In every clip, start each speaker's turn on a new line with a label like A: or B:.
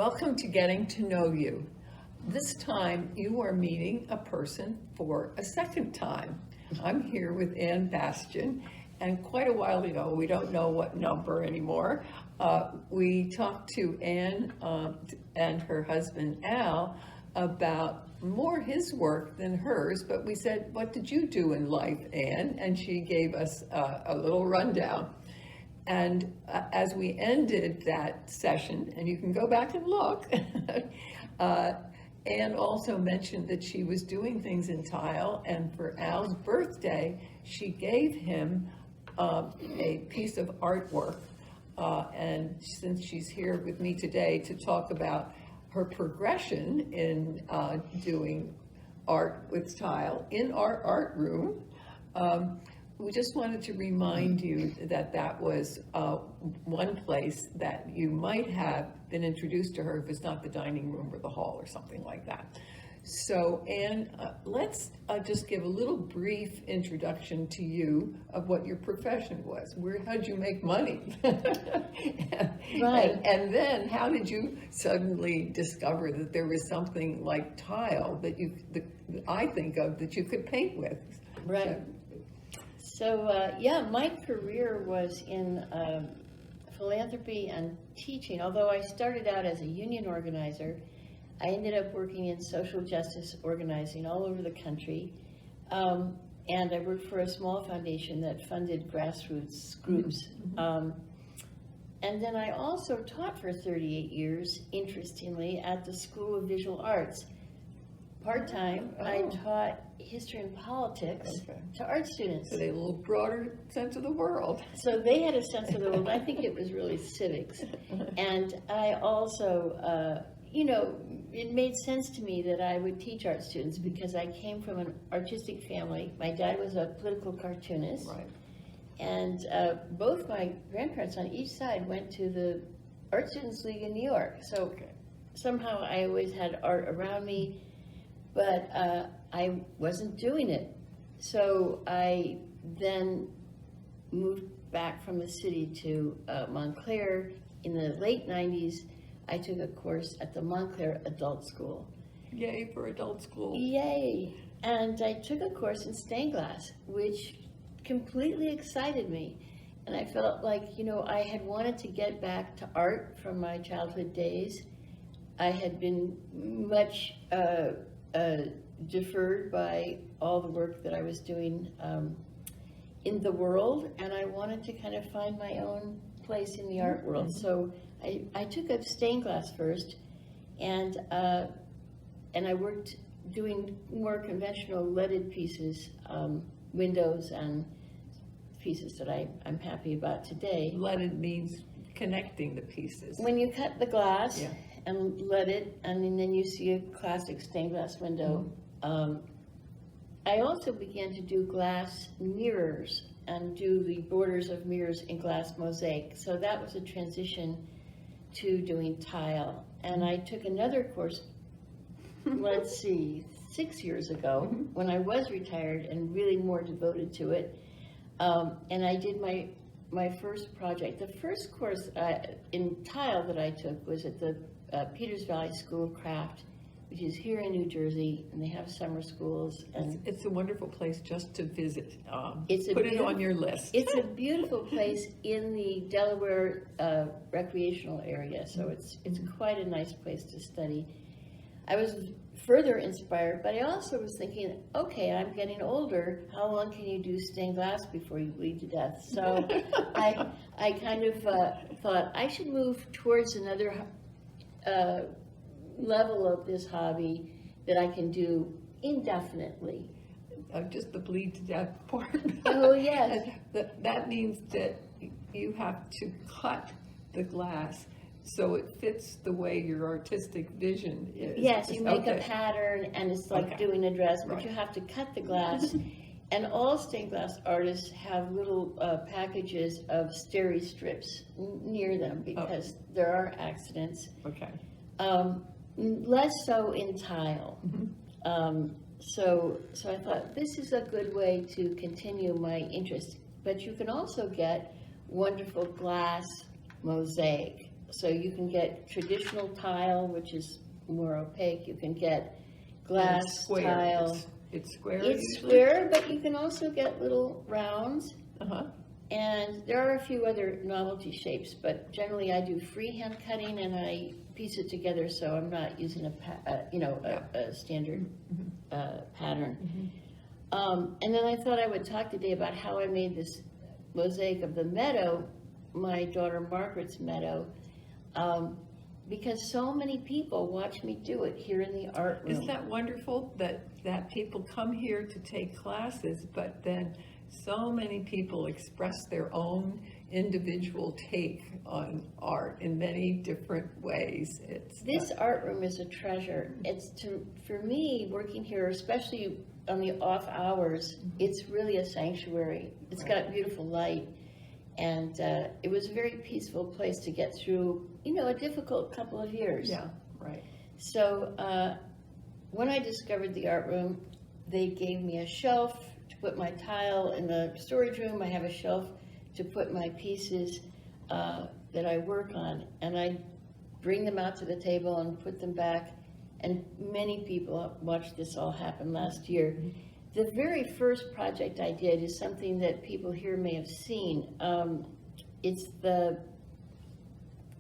A: Welcome to Getting to Know You. This time you are meeting a person for a second time. I'm here with Bastian, and quite a while ago, we don't know what number anymore, we talked to Anne and her husband Al about more his work than hers, but we said, what did you do in life, Anne? And she gave us a little rundown. And as we ended that session, and you can go back and look, Anne also mentioned that she was doing things in tile, and for Al's birthday, she gave him a piece of artwork. And since she's here with me today to talk about her progression in doing art with tile in our art room, we just wanted to remind you that that was one place that you might have been introduced to her if it's not the dining room or the hall or something like that. So, Anne, let's just give a little brief introduction to you of what your profession was. How'd you make money?
B: Right.
A: And then how did you suddenly discover that there was something like tile that I think of that you could paint with?
B: Right. So, yeah, my career was in philanthropy and teaching. Although I started out as a union organizer, I ended up working in social justice organizing all over the country. And I worked for a small foundation that funded grassroots groups. And then I also taught for 38 years, interestingly, at the School of Visual Arts. Part-time, I taught history and politics to art students.
A: So they had a little broader sense of the world.
B: So they had a sense of the world. I think it was really civics. And I also, it made sense to me that I would teach art students because I came from an artistic family. My dad was a political cartoonist.
A: Right.
B: And both my grandparents on each side went to the Art Students League in New York. So somehow I always had art around me, but I wasn't doing it. So I then moved back from the city to Montclair. In the late 90s, I took a course at the Montclair Adult School.
A: Yay for adult school.
B: Yay! And I took a course in stained glass, which completely excited me. And I felt like, I had wanted to get back to art from my childhood days. I had been much deferred by all the work that I was doing in the world, and I wanted to kind of find my own place in the art world. So I took up stained glass first, and I worked doing more conventional leaded pieces, windows and pieces that I'm happy about today.
A: Leaded means connecting the pieces.
B: When you cut the glass and lead it, and then you see a classic stained glass window. I also began to do glass mirrors and do the borders of mirrors in glass mosaic. So that was a transition to doing tile. And I took another course, let's see, 6 years ago when I was retired and really more devoted to it. And I did my first project. The first course in tile that I took was at the Peters Valley School of Craft, which is here in New Jersey, and they have summer schools. And
A: it's a wonderful place just to visit.
B: Put
A: it on your list.
B: It's a beautiful place in the Delaware recreational area, so it's quite a nice place to study. I was further inspired, but I also was thinking, okay, I'm getting older. How long can you do stained glass before you bleed to death? So I kind of thought I should move towards another level of this hobby that I can do indefinitely.
A: Just the bleed to death part.
B: Oh, yes.
A: That means that you have to cut the glass so it fits the way your artistic vision is.
B: Yes, you make a pattern and it's like doing a dress, but you have to cut the glass. And all stained glass artists have little packages of steri strips near them because there are accidents.
A: Okay.
B: Less so in tile. So I thought this is a good way to continue my interest. But you can also get wonderful glass mosaic. So you can get traditional tile, which is more opaque. You can get glass
A: It's square.
B: tile.
A: It's square
B: It's
A: usually?
B: square, but you can also get little rounds.
A: Uh-huh,
B: And there are a few other novelty shapes, but generally I do freehand cutting and I piece it together, so I'm not using a standard pattern. And then I thought I would talk today about how I made this mosaic of the meadow, my daughter Margaret's meadow, because so many people watch me do it here in the art room.
A: Isn't that wonderful that people come here to take classes, but then so many people express their own individual take on art in many different ways.
B: This art room is a treasure. For me, working here, especially on the off hours, it's really a sanctuary. It's got beautiful light, and it was a very peaceful place to get through, a difficult couple of years.
A: Yeah, right.
B: So when I discovered the art room, they gave me a shelf to put my tile in the storage room. I have a shelf to put my pieces that I work on, and I bring them out to the table and put them back. And many people watched this all happen last year. The very first project I did is something that people here may have seen. It's the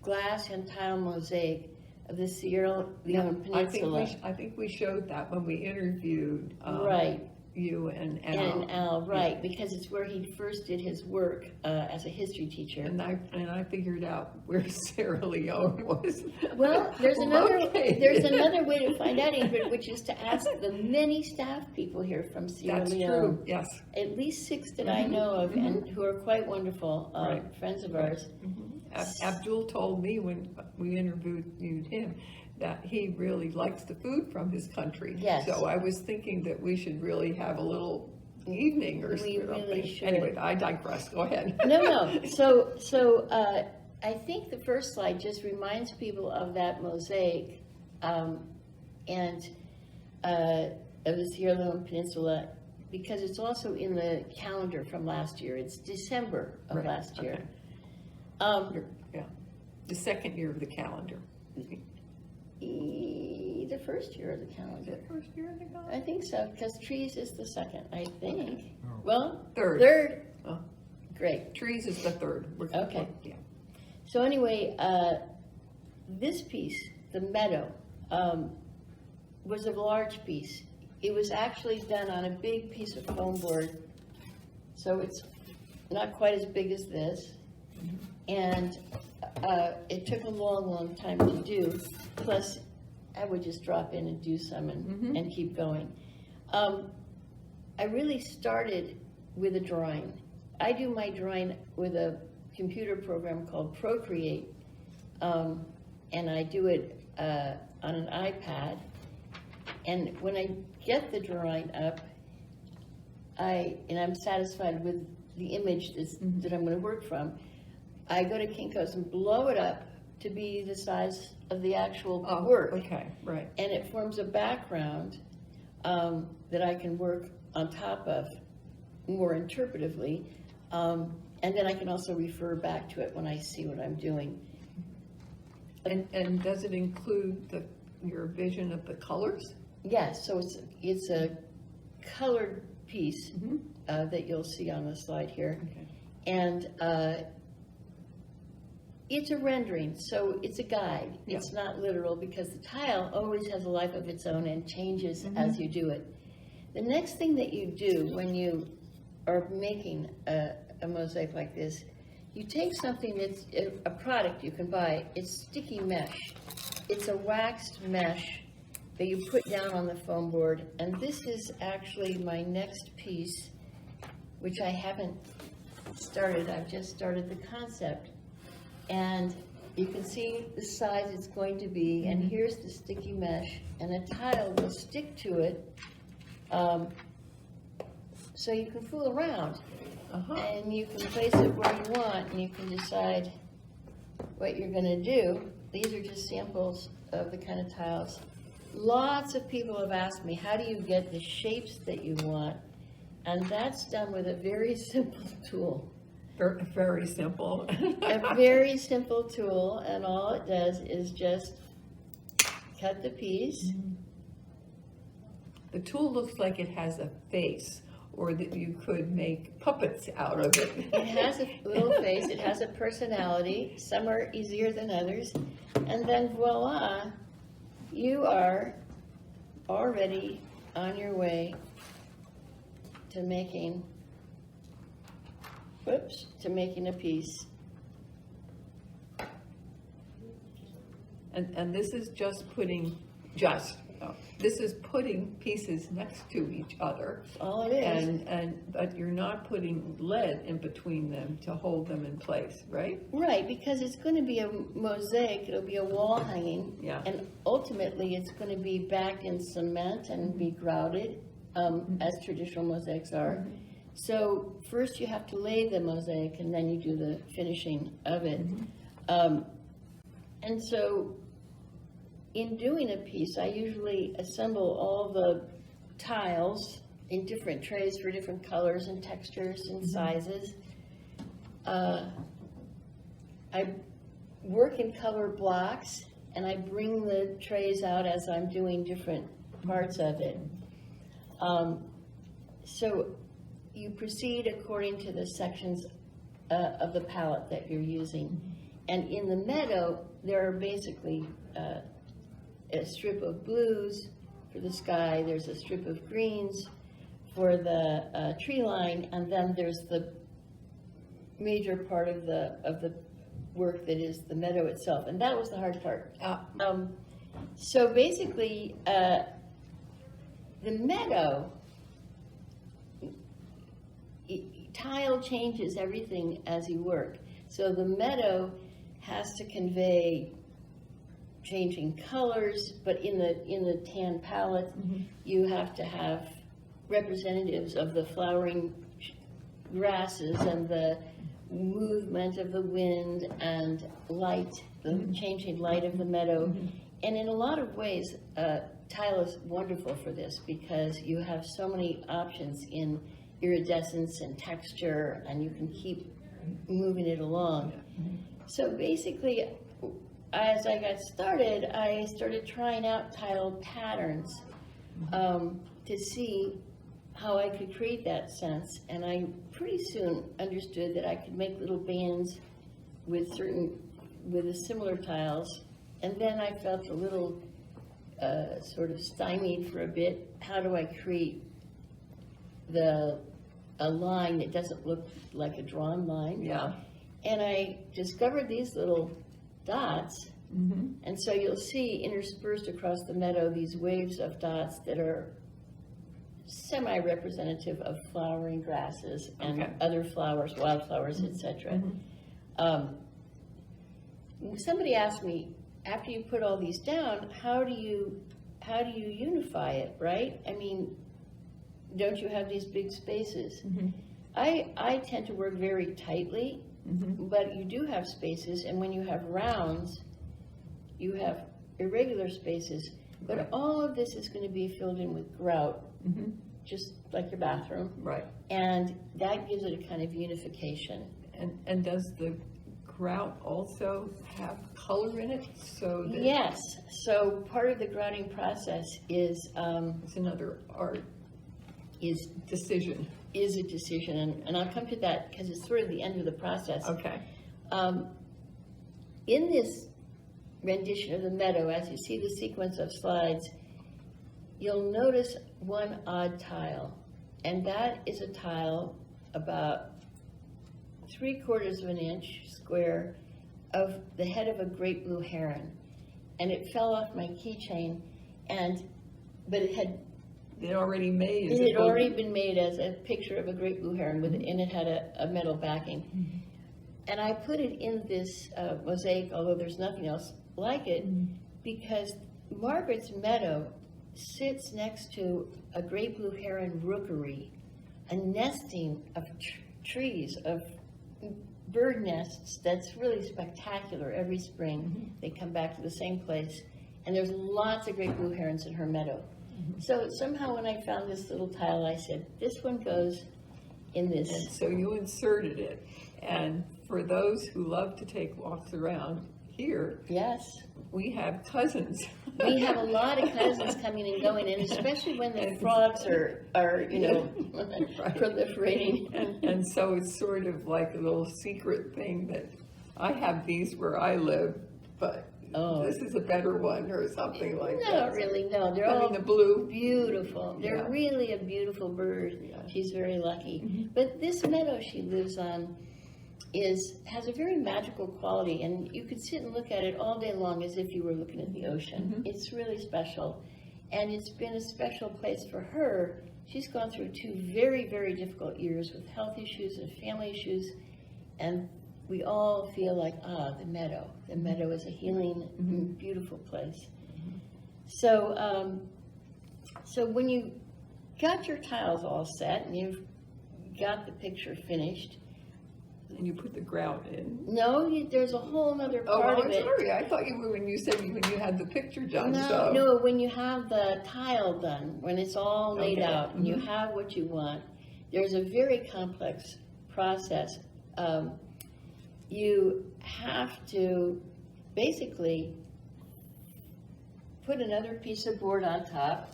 B: glass and tile mosaic of the Sierra Leone Peninsula.
A: I think we showed that when we interviewed
B: Right.
A: you and Al.
B: And Al, right, because it's where he first did his work as a history teacher.
A: And I figured out where Sierra Leone was.
B: Well, there's another
A: located.
B: way to find out, Ingrid, which is to ask the many staff people here from Sierra
A: That's
B: Leone.
A: true, yes.
B: At least 6 that I know of, and who are quite wonderful
A: Right.
B: friends of ours.
A: Abdul told me when we interviewed him that he really likes the food from his country.
B: Yes.
A: So I was thinking that we should really have a little evening or
B: We
A: something.
B: really should.
A: Anyway, I digress. Go ahead.
B: No. So I think the first slide just reminds people of that mosaic and of the Sierra Leone Peninsula, because it's also in the calendar from last year. It's December of
A: Right,
B: last year.
A: okay. Yeah, the second year of the calendar.
B: The first year of the
A: Is
B: calendar.
A: it first year of the calendar?
B: I think so, because trees is the second, I think. Well,
A: Third.
B: third.
A: Oh.
B: Great.
A: Trees is the third.
B: Okay.
A: Yeah.
B: So anyway, this piece, the meadow, was a large piece. It was actually done on a big piece of foam board, so it's not quite as big as this. And it took a long time to do. Plus, I would just drop in and do some and keep going. I really started with a drawing. I do my drawing with a computer program called Procreate, and I do it on an iPad. And when I get the drawing up, and I'm satisfied with the image that I'm going to work from, I go to Kinko's and blow it up to be the size of the actual work.
A: Okay, right.
B: And it forms a background that I can work on top of more interpretively. And then I can also refer back to it when I see what I'm doing.
A: And does it include your vision of the colors?
B: Yes, so it's a colored piece that you'll see on the slide here.
A: Okay.
B: And it's a rendering, so it's a guide.
A: Yeah.
B: It's not literal, because the tile always has a life of its own and changes as you do it. The next thing that you do when you are making a mosaic like this, you take something that's a product you can buy. It's sticky mesh. It's a waxed mesh that you put down on the foam board, and this is actually my next piece, which I haven't started. I've just started the concept. And you can see the size it's going to be, and here's the sticky mesh, and a tile will stick to it, so you can fool around. And you can place it where you want, and you can decide what you're going to do. These are just samples of the kind of tiles. Lots of people have asked me, how do you get the shapes that you want? And that's done with a very simple tool.
A: Very simple.
B: A very simple tool, and all it does is just cut the piece.
A: The tool looks like it has a face, or that you could make puppets out of it.
B: It has a little face, it has a personality, some are easier than others, and then voila, you are already on your way to making, to making a piece.
A: And this is just putting, this is putting pieces next to each other.
B: All it is.
A: But you're not putting lead in between them to hold them in place, right?
B: Right, because it's going to be a mosaic, it'll be a wall hanging.
A: Yeah.
B: And ultimately, it's going to be backed in cement and be grouted, as traditional mosaics are. So first you have to lay the mosaic, and then you do the finishing of it. And so in doing a piece, I usually assemble all the tiles in different trays for different colors and textures and sizes. I work in color blocks, and I bring the trays out as I'm doing different parts of it. So you proceed according to the sections of the palette that you're using. And in the meadow, there are basically a strip of blues for the sky, there's a strip of greens for the tree line, and then there's the major part of the work that is the meadow itself, and that was the hard part. So basically, the meadow, tile changes everything as you work. So the meadow has to convey changing colors, but in the tan palette, you have to have representatives of the flowering grasses and the movement of the wind and light, the changing light of the meadow. And in a lot of ways, tile is wonderful for this because you have so many options in iridescence and texture, and you can keep moving it along. So basically, as I got started, I started trying out tile patterns to see how I could create that sense, and I pretty soon understood that I could make little bands with the similar tiles, and then I felt a little sort of stymied for a bit. How do I create a line that doesn't look like a drawn line?
A: Yeah.
B: And I discovered these little dots, and so you'll see interspersed across the meadow these waves of dots that are semi-representative of flowering grasses and other flowers, wildflowers, etc. Somebody asked me, after you put all these down, how do you unify it, right? I mean, don't you have these big spaces? I tend to work very tightly, but you do have spaces, and when you have rounds, you have irregular spaces, but all of this is going to be filled in with grout, just like your bathroom.
A: Right.
B: And that gives it a kind of unification.
A: And does the grout also have color in it? So that
B: Yes, so part of the grouting process is
A: it's another art decision.
B: Is a decision, and I'll come to that because it's sort of the end of the process.
A: Okay.
B: In this rendition of the meadow, as you see the sequence of slides, you'll notice one odd tile, and that is a tile about 3/4 of an inch square of the head of a great blue heron, and it fell off my keychain, but it had
A: already made.
B: It had already been made as a picture of a great blue heron, and it had a metal backing. And I put it in this mosaic, although there's nothing else like it, because Margaret's meadow sits next to a great blue heron rookery, a nesting of trees, of bird nests that's really spectacular every spring. They come back to the same place, and there's lots of great blue herons in her meadow. So somehow when I found this little tile, I said, this one goes in
A: And
B: this.
A: so you inserted it. And for those who love to take walks around here,
B: Yes,
A: we have cousins.
B: we have a lot of cousins coming and going, and especially when the frogs are you know,
A: Right.
B: proliferating.
A: And so it's sort of like a little secret thing that I have these where I live, but
B: Oh.
A: this is a better one or something like that.
B: Not really, no, they're
A: I
B: all
A: mean, the blue.
B: beautiful. They're
A: Yeah.
B: really a beautiful bird.
A: Yeah.
B: She's very lucky.
A: Mhm.
B: But this meadow she lives on has a very magical quality, and you could sit and look at it all day long as if you were looking at the ocean.
A: Mhm.
B: It's really special, and it's been a special place for her. She's gone through 2 very, very difficult years with health issues and family issues, and we all feel like, the meadow. The meadow is a healing,
A: Mhm.
B: beautiful place. So, so when you got your tiles all set and you've got the picture finished,
A: And you put the grout in.
B: no, there's a whole other
A: Oh,
B: part
A: well,
B: of
A: I'm
B: it.
A: sorry. I thought you were when you said when you had the picture done. so.
B: No, when you have the tile done, when it's all laid
A: Okay.
B: out and you
A: Mhm.
B: have what you want, there's a very complex process. You have to basically put another piece of board on top,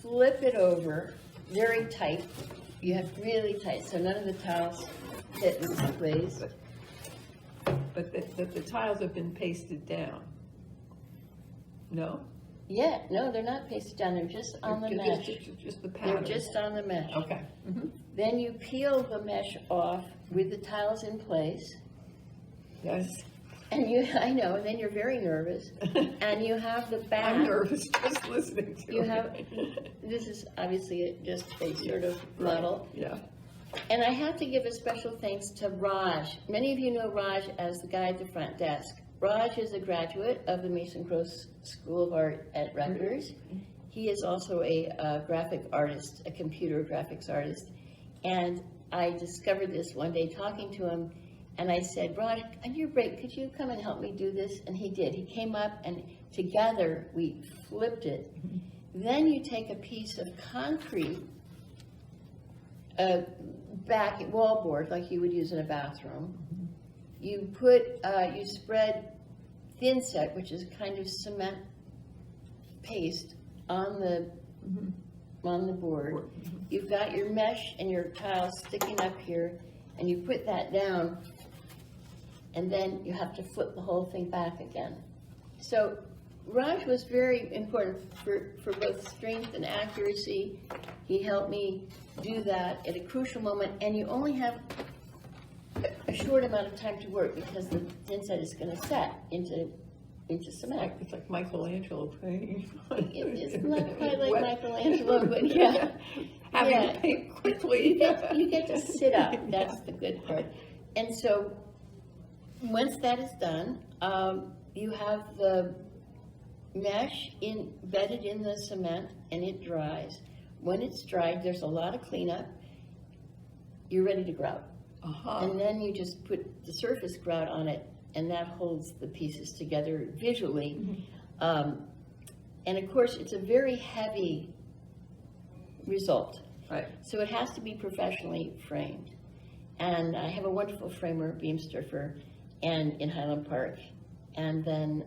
B: flip it over very tight. You have really tight, so none of the tiles hit in place.
A: But the tiles have been pasted down. No?
B: Yeah, no, they're not pasted down, they're just on the mesh.
A: Just the
B: They're
A: pattern.
B: just on the mesh.
A: Okay. Mhm.
B: Then you peel the mesh off with the tiles in place,
A: Yes.
B: and I know, and then you're very nervous, and you have the back.
A: I'm nervous just listening to
B: You
A: it.
B: have, this is obviously just a sort of model.
A: Yeah.
B: And I have to give a special thanks to Raj. Many of you know Raj as the guy at the front desk. Raj is a graduate of the Mason Gross School of Art at Rutgers. He is also a graphic artist, a computer graphics artist. And I discovered this one day talking to him, and I said, Raj, on your break, could you come and help me do this? And he did. He came up, and together we flipped it. Then you take a piece of concrete, back wallboard like you would use in a bathroom. You you spread thin set, which is kind of cement paste on the board. You've got your mesh and your tile sticking up here, and you put that down, and then you have to flip the whole thing back again. So Raj was very important for both strength and accuracy. He helped me do that at a crucial moment, and you only have a short amount of time to work because the thin set is going to set into cement.
A: It's like Michelangelo painting.
B: It's not quite like Michelangelo, but yeah.
A: Having
B: Yeah.
A: to paint quickly.
B: You get to sit up, that's the good part. And so, once that is done, you have the mesh embedded in the cement and it dries. When it's dried, there's a lot of cleanup. You're ready to grout. And then you just put the surface grout on it, and that holds the pieces together visually. And of course, it's a very heavy result.
A: Right.
B: So it has to be professionally framed. And I have a wonderful framer, Beamsturfer, and in Highland Park. And then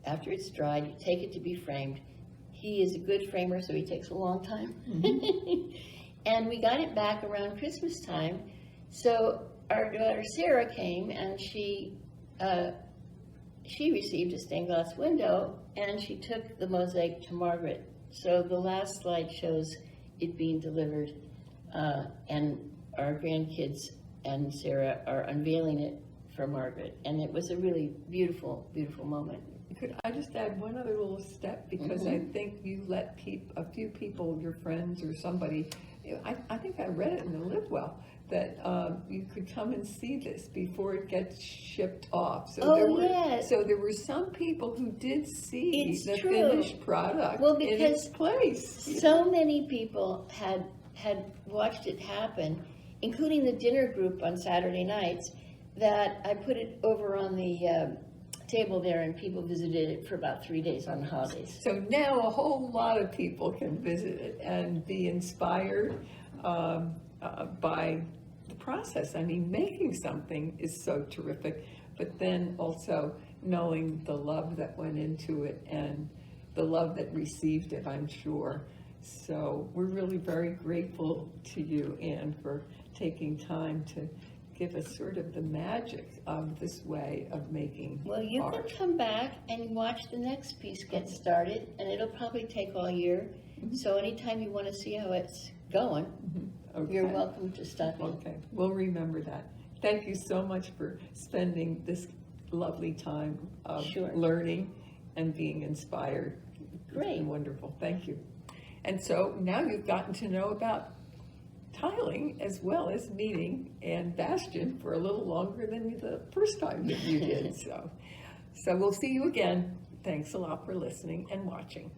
B: after it's dried, you take it to be framed. He is a good framer, so he takes a long time. And we got it back around Christmas time. So our daughter Sarah came, and she received a stained glass window, and she took the mosaic to Margaret. So the last slide shows it being delivered, and our grandkids and Sarah are unveiling it for Margaret. And it was a really beautiful, beautiful moment.
A: Could I just add one other little step? Because I think you let a few people, your friends or somebody, I think I read it in the Live Well, that you could come and see this before it gets shipped off. So
B: Yes.
A: So there were some people who did see
B: It's
A: the
B: true.
A: finished product
B: Well,
A: in
B: because
A: its place.
B: so many people had watched it happen, including the dinner group on Saturday nights, that I put it over on the table there, and people visited it for about 3 days on the holidays.
A: So now a whole lot of people can visit it and be inspired by the process. I mean, making something is so terrific, but then also knowing the love that went into it and the love that received it, I'm sure. So we're really very grateful to you, Anne, for taking time to give us sort of the magic of this way of making
B: Well, you
A: art.
B: can come back and watch the next piece get started, and it'll probably take all year. So anytime you want to see how it's going, you're
A: Okay.
B: welcome to stop in.
A: Okay, we'll remember that. Thank you so much for spending this lovely time of
B: Sure.
A: learning and being inspired. It's
B: Great.
A: been wonderful, thank you. And so now you've gotten to know about tiling as well as meeting Anne Bastian for a little longer than the first time that you did. So we'll see you again. Thanks a lot for listening and watching.